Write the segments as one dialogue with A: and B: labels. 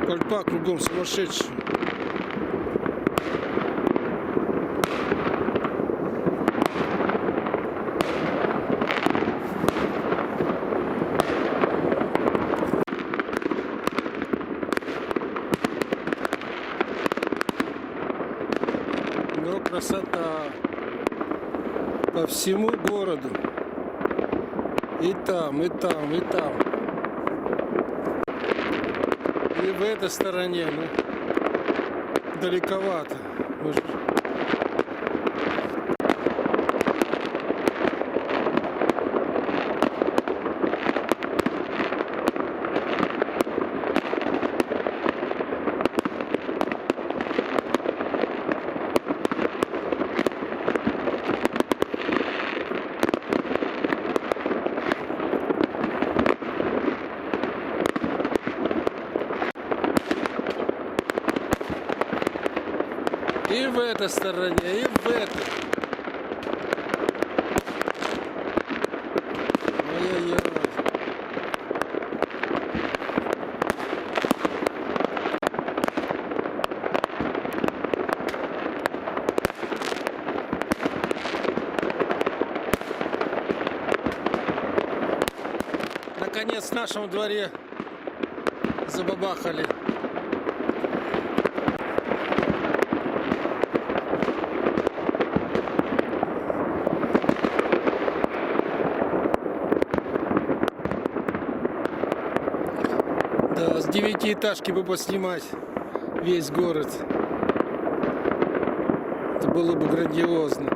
A: Пальпа кругом сумасшедшие. Но красота по всему городу. И там, и там, и там. И в этой стороне, ну, далековато. Может. И в этой стороне, и в этой. Ой-ой-ой. Наконец в нашем дворе забабахали. Да, с 9-этажки бы поснимать весь город. Это было бы грандиозно.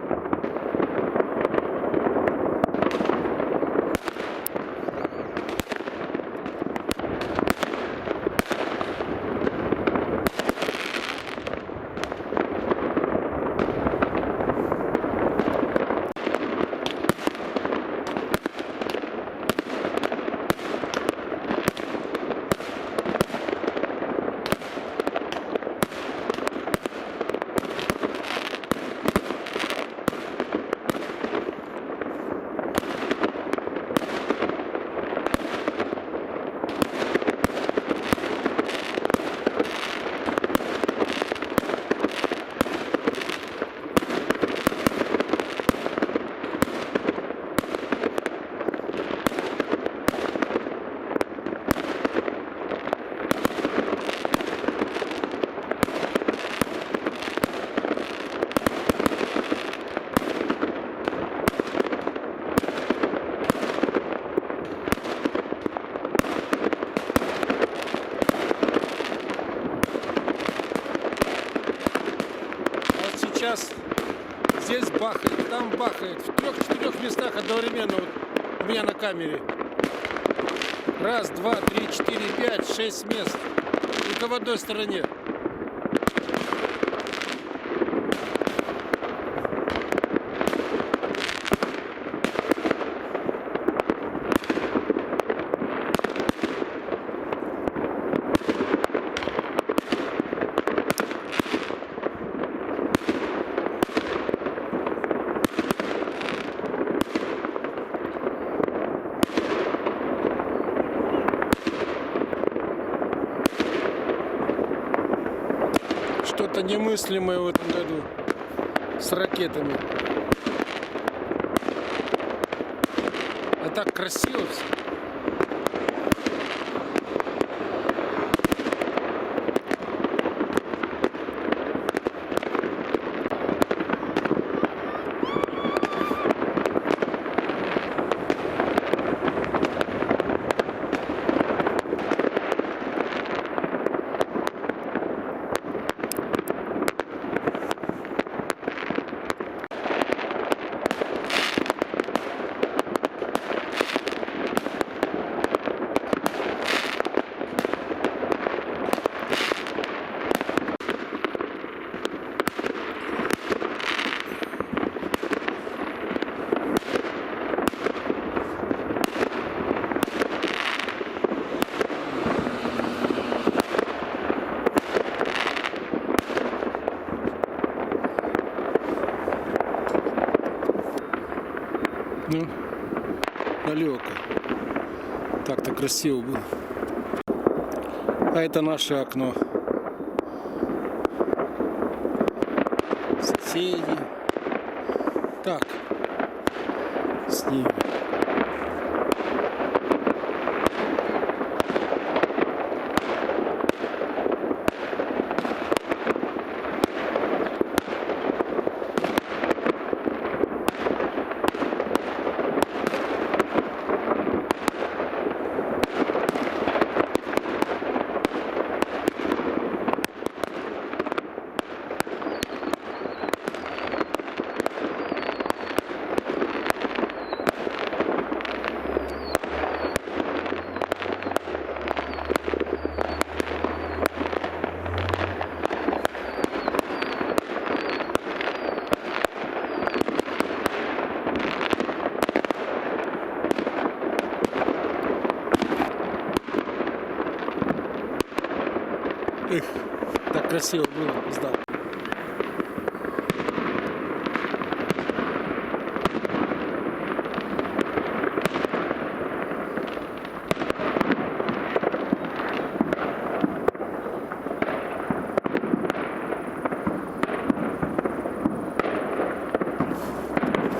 A: Сейчас здесь бахает, там бахает, в 3-4 местах одновременно, вот у меня на камере. Раз, два, три, 4, 5, 6 мест. Только в одной стороне. Что-то немыслимое в этом году с ракетами. А так красиво все. Ну, далеко. Так-то красиво было. А это наше окно. Соседи. Так. Снимем. Эх, так красиво было, пизда.